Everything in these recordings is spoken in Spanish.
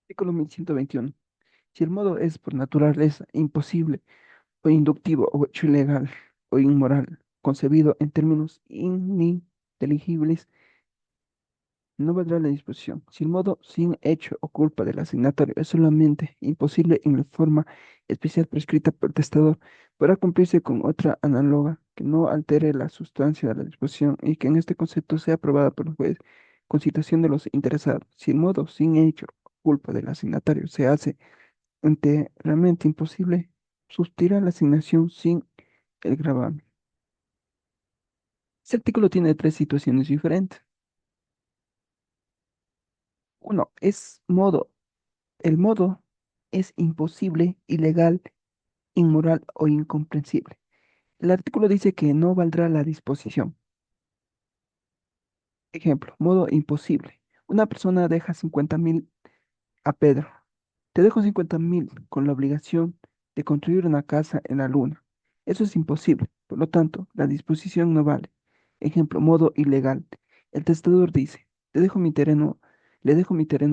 Artículo 1121. Si el modo es por naturaleza imposible o inductivo o hecho ilegal o inmoral, concebido en términos ininteligibles, no valdrá la disposición. Si el modo sin hecho o culpa del asignatario es solamente imposible en la forma especial prescrita por el testador, podrá cumplirse con otra análoga que no altere la sustancia de la disposición y que en este concepto sea aprobada por el juez con citación de los interesados. Si el modo sin hecho o culpa del asignatario se hace enteramente imposible, sustituirá la asignación sin el gravamen. Este artículo tiene tres situaciones diferentes. Uno, es modo. El modo es imposible, ilegal, inmoral o incomprensible. El artículo dice que no valdrá la disposición. Ejemplo, modo imposible. Una persona deja 50.000 a Pedro. Te dejo 50.000 con la obligación de construir una casa en la luna. Eso es imposible. Por lo tanto, la disposición no vale. Ejemplo, modo ilegal. El testador dice, le dejo mi terreno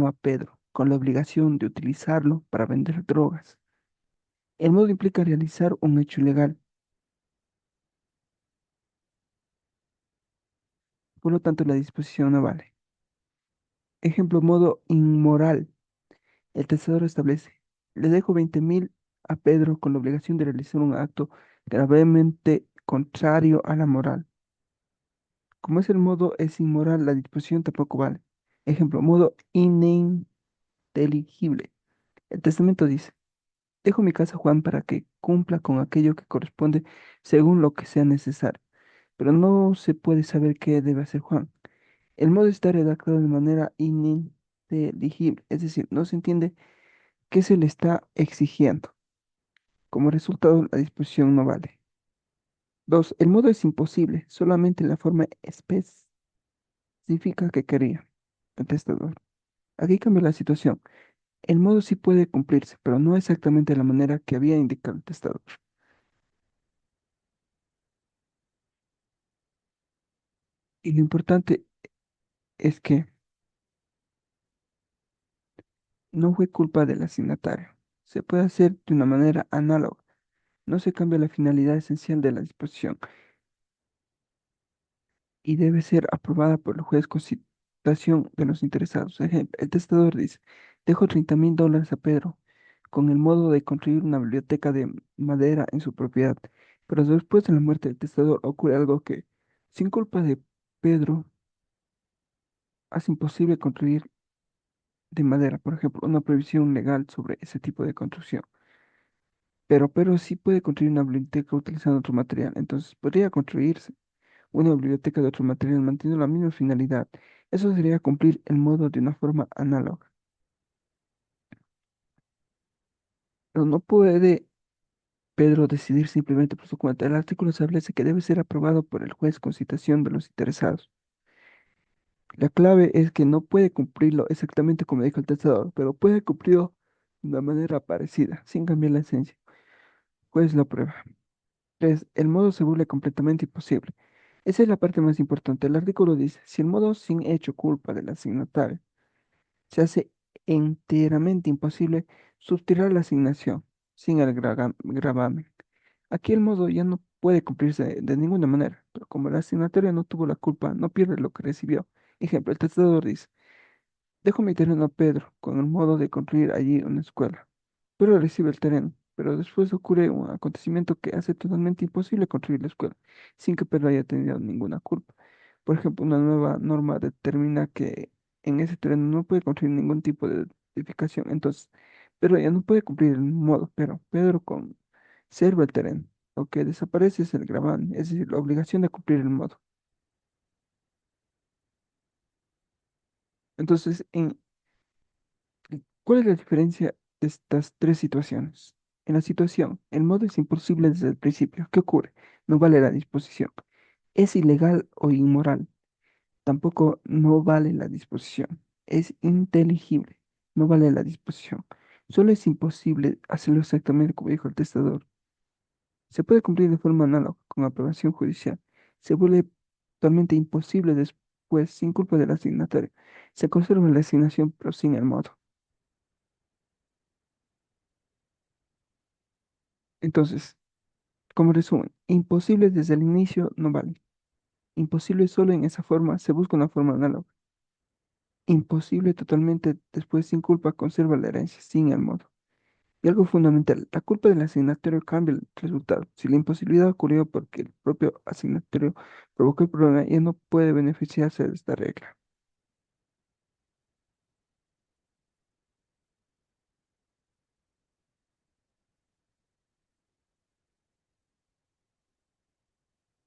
a Pedro con la obligación de utilizarlo para vender drogas. El modo implica realizar un hecho ilegal, por lo tanto la disposición no vale. Ejemplo, modo inmoral. El testador establece, le dejo 20.000 a Pedro con la obligación de realizar un acto gravemente contrario a la moral. Como es el modo es inmoral, la disposición tampoco vale. Ejemplo, modo ininteligible. El testamento dice, dejo mi casa a Juan para que cumpla con aquello que corresponde según lo que sea necesario, pero no se puede saber qué debe hacer Juan. El modo está redactado de manera ininteligible, es decir, no se entiende qué se le está exigiendo. Como resultado, la disposición no vale. 2. El modo es imposible, solamente la forma específica que quería el testador. Aquí cambia la situación. El modo sí puede cumplirse, pero no exactamente de la manera que había indicado el testador. Y lo importante es que no fue culpa del asignatario. Se puede hacer de una manera análoga. No se cambia la finalidad esencial de la disposición y debe ser aprobada por el juez con citación de los interesados. Ejemplo, el testador dice, dejo $30.000 a Pedro con el modo de construir una biblioteca de madera en su propiedad, pero después de la muerte del testador ocurre algo que, sin culpa de Pedro, hace imposible construir de madera, por ejemplo, una prohibición legal sobre ese tipo de construcción. Pero sí puede construir una biblioteca utilizando otro material, entonces podría construirse una biblioteca de otro material manteniendo la misma finalidad. Eso sería cumplir el modo de una forma análoga. Pero no puede Pedro decidir simplemente por su cuenta. El artículo establece que debe ser aprobado por el juez con citación de los interesados. La clave es que no puede cumplirlo exactamente como dijo el testador, pero puede cumplirlo de una manera parecida, sin cambiar la esencia. Juez lo prueba. 3. El modo se vuelve completamente imposible. Esa es la parte más importante. El artículo dice, si el modo sin hecho culpa del asignatario se hace enteramente imposible sustituir la asignación sin el gravamen. Aquí el modo ya no puede cumplirse de ninguna manera, pero como la asignatoria no tuvo la culpa, no pierde lo que recibió. Ejemplo, el testador dice, dejo mi terreno a Pedro con el modo de construir allí una escuela. Pedro recibe el terreno, pero después ocurre un acontecimiento que hace totalmente imposible construir la escuela, sin que Pedro haya tenido ninguna culpa. Por ejemplo, una nueva norma determina que en ese terreno no puede construir ningún tipo de edificación. Entonces, Pedro ya no puede cumplir el modo, pero Pedro conserva el terreno. Lo que desaparece es el gravamen, es decir, la obligación de cumplir el modo. Entonces, ¿cuál es la diferencia de estas tres situaciones? En la situación, el modo es imposible desde el principio. ¿Qué ocurre? No vale la disposición. Es ilegal o inmoral. Tampoco no vale la disposición. Es inteligible. No vale la disposición. Solo es imposible hacerlo exactamente como dijo el testador. Se puede cumplir de forma análoga con aprobación judicial. Se vuelve totalmente imposible después sin culpa del asignatario. Se conserva la asignación pero sin el modo. Entonces, como resumen, imposible desde el inicio no vale. Imposible solo en esa forma, se busca una forma análoga. Imposible totalmente después sin culpa conserva la herencia, sin el modo. Y algo fundamental, la culpa del asignatorio cambia el resultado. Si la imposibilidad ocurrió porque el propio asignatorio provocó el problema, ya no puede beneficiarse de esta regla.